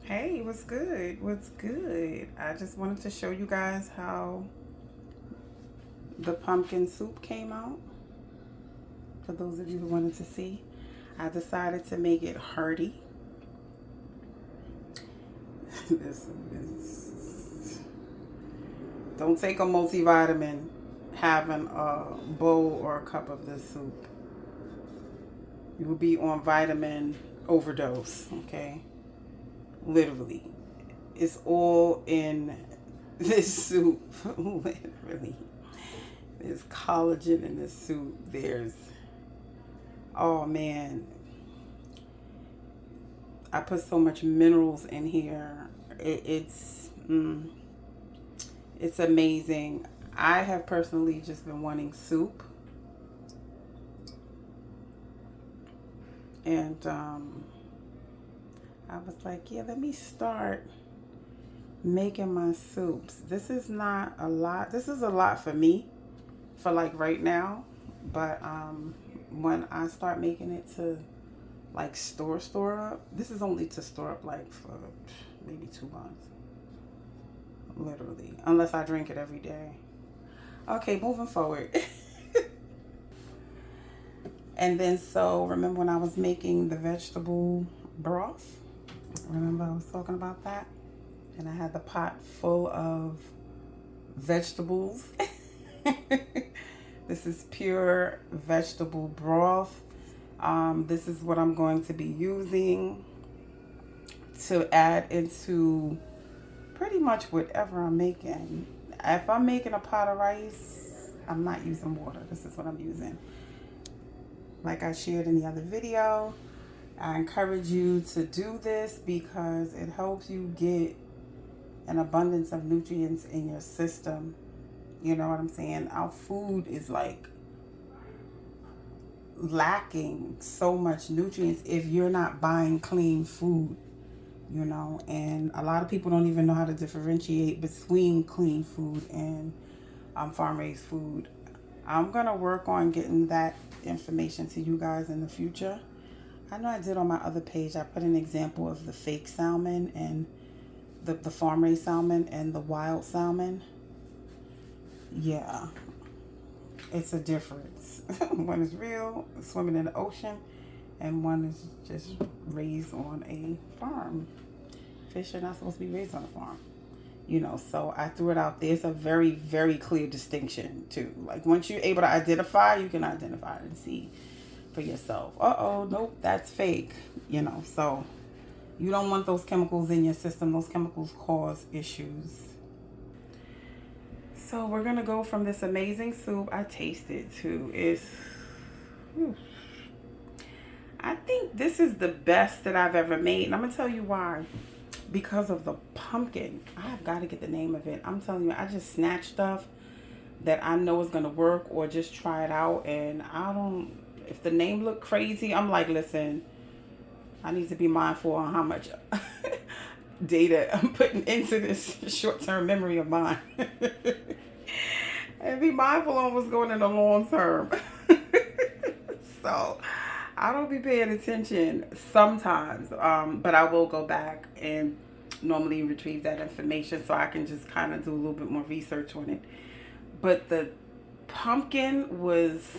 Hey, what's good? What's good? I just wanted to show you guys how the pumpkin soup came out. For those of you who wanted to see, I decided to make it hearty. this don't take a multivitamin having a bowl or a cup of this soup. You will be on vitamin overdose, okay? Literally. It's all in this soup. Literally. There's collagen in this soup. Oh man, I put so much minerals in here. It's amazing. I have personally just been wanting soup, and I was like, yeah, let me start making my soups. This is not a lot. This is a lot for me, for like right now, but when I start making it to like store up, this is only to store up like for maybe 2 months, literally, unless I drink it every day. Okay, moving forward. And then, so remember when I was making the vegetable broth? Remember I was talking about that? And I had the pot full of vegetables. This is pure vegetable broth. This is what I'm going to be using to add into pretty much whatever I'm making. If I'm making a pot of rice, I'm not using water. This is what I'm using. Like I shared in the other video, I encourage you to do this because it helps you get an abundance of nutrients in your system. You know what I'm saying? Our food is like lacking so much nutrients if you're not buying clean food, and a lot of people don't even know how to differentiate between clean food and farm raised food. I'm gonna work on getting that information to you guys in the future. I know I did on my other page. I put an example of the fake salmon and the farm raised salmon and the wild salmon. Yeah, it's a difference. One is real, swimming in the ocean, and one is just raised on a farm. Fish are not supposed to be raised on a farm. So I threw it out there. It's a very, very clear distinction, too. Like, once you're able to identify, you can identify and see for yourself. Nope, that's fake. So you don't want those chemicals in your system. Those chemicals cause issues. So we're gonna go from this amazing soup. I tasted too. Whew. I think this is the best that I've ever made, and I'm gonna tell you why. Because of the pumpkin. I've got to get the name of it. I'm telling you, I just snatch stuff that I know is gonna work, or just try it out, and I don't. If the name look crazy, I'm like, listen, I need to be mindful on how much data I'm putting into this short-term memory of mine. And be mindful on what's going in the long term. So I don't be paying attention sometimes, but I will go back and normally retrieve that information so I can just kind of do a little bit more research on it. But the pumpkin was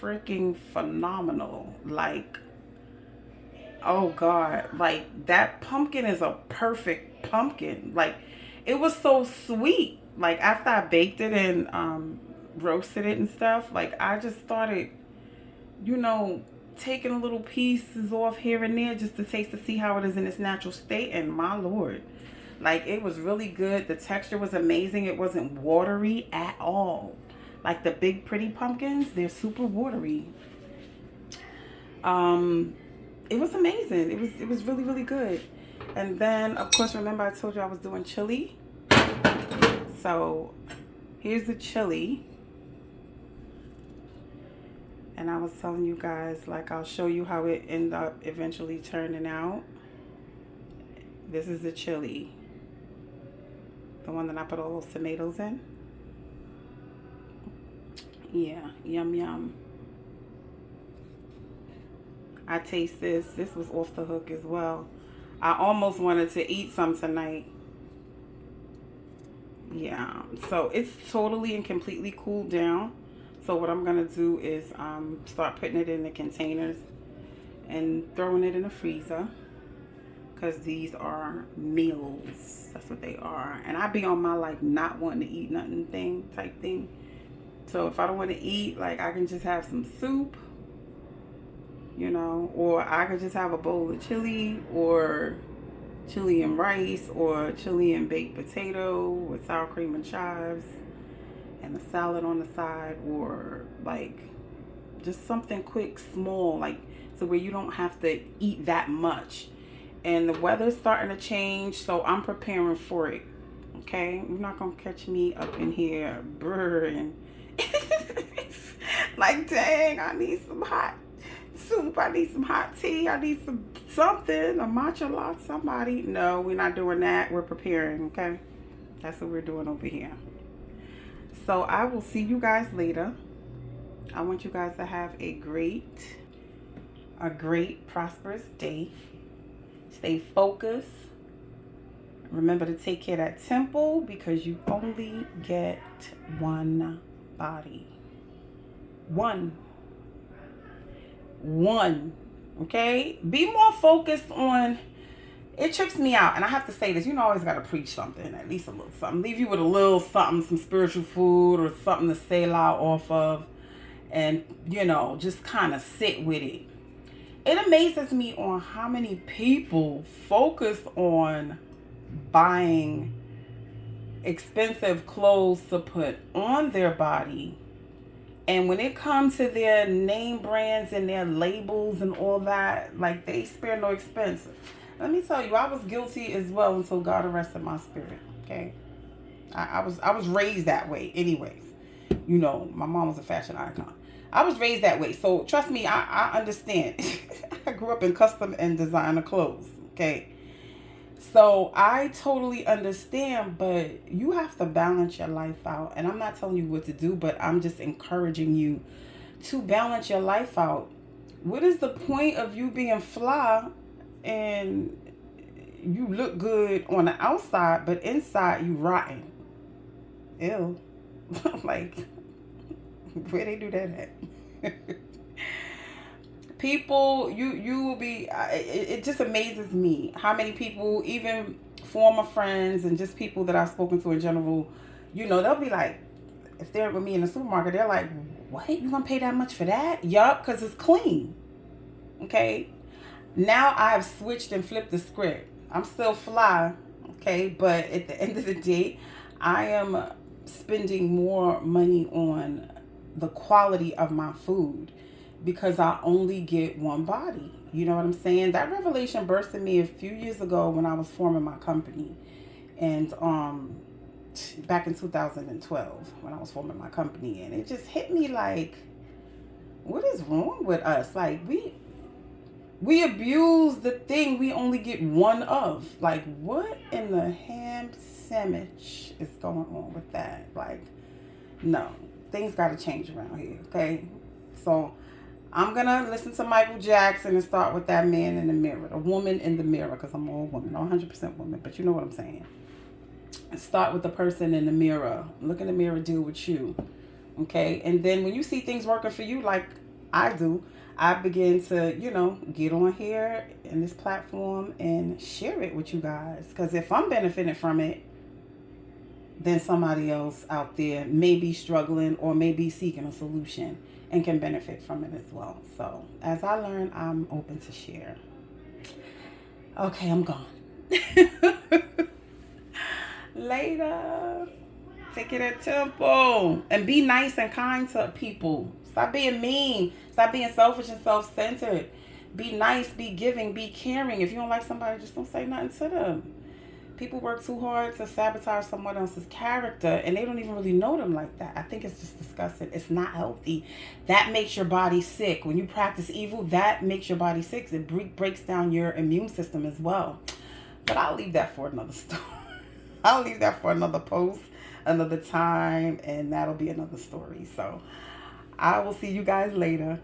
freaking phenomenal. Like, oh God, like that pumpkin is a perfect pumpkin. Like, it was so sweet. Like, after I baked it and roasted it and stuff, like I just started, you know, taking a little pieces off here and there just to taste to see how it is in its natural state. And my Lord, like it was really good. The texture was amazing. It wasn't watery at all. Like the big pretty pumpkins, they're super watery. Um, it was amazing. It was really really good. And then of course, remember I told you I was doing chili. So here's the chili. And I was telling you guys, like, I'll show you how it ended up eventually turning out. This is the chili, the one that I put all those tomatoes in. Yeah, yum yum. I taste this. This was off the hook as well. I almost wanted to eat some tonight. Yeah, so it's totally and completely cooled down. So what I'm gonna do is start putting it in the containers and throwing it in the freezer, because these are meals. That's what they are. And I be on my like not wanting to eat nothing thing type thing. So if I don't want to eat, like I can just have some soup, or I could just have a bowl of chili, or chili and rice, or chili and baked potato with sour cream and chives and a salad on the side, or like just something quick, small, like so where you don't have to eat that much. And the weather's starting to change, so I'm preparing for it. Okay, you're not gonna catch me up in here brrring. Like, dang, I need some hot soup, I need some hot tea, I need something, a matcha latte, somebody. No, we're not doing that. We're preparing, okay? That's what we're doing over here. So I will see you guys later. I want you guys to have a great, prosperous day. Stay focused. Remember to take care of that temple, because you only get one body. One. Okay? Be more focused on. It trips me out, and I have to say this. I always got to preach something, at least a little something. Leave you with a little something, some spiritual food or something to sail out off of, and, just kind of sit with it. It amazes me on how many people focus on buying expensive clothes to put on their body, and when it comes to their name brands and their labels and all that, like, they spare no expense. Let me tell you, I was guilty as well until God arrested my spirit. Okay, I was raised that way. Anyways, my mom was a fashion icon. I was raised that way, so trust me, I understand. I grew up in custom and designer clothes. Okay, so I totally understand, but you have to balance your life out. And I'm not telling you what to do, but I'm just encouraging you to balance your life out. What is the point of you being fly and you look good on the outside, but inside you rotten? Ew. Like, where they do that at? People, you will be, it just amazes me how many people, even former friends and just people that I've spoken to in general, they'll be like, if they're with me in the supermarket, they're like, what, you gonna pay that much for that? Yup, because it's clean. Okay, now I've switched and flipped the script. I'm still fly, okay, but at the end of the day, I am spending more money on the quality of my food, because I only get one body. You know what I'm saying? That revelation burst in me a few years ago when I was forming my company. And back in 2012 when I was forming my company, and it just hit me like, what is wrong with us? Like, we abuse the thing we only get one of. Like, what in the ham sandwich is going on with that? Like, no, things got to change around here, okay? So I'm going to listen to Michael Jackson and start with that man in the mirror, a woman in the mirror, because I'm all woman, not 100% woman, but you know what I'm saying. Start with the person in the mirror. Look in the mirror, deal with you, okay? And then when you see things working for you, like I do, I begin to, get on here in this platform and share it with you guys. Because if I'm benefiting from it, then somebody else out there may be struggling or may be seeking a solution and can benefit from it as well. So as I learn, I'm open to share. Okay, I'm gone. Later. Take it at tempo. And be nice and kind to people. Stop being mean. Stop being selfish and self-centered. Be nice, be giving, be caring. If you don't like somebody, just don't say nothing to them. People work too hard to sabotage someone else's character, and they don't even really know them like that. I think it's just disgusting. It's not healthy. That makes your body sick. When you practice evil, that makes your body sick. It breaks down your immune system as well. But I'll leave that for another story. I'll leave that for another post, another time, and that'll be another story. So I will see you guys later.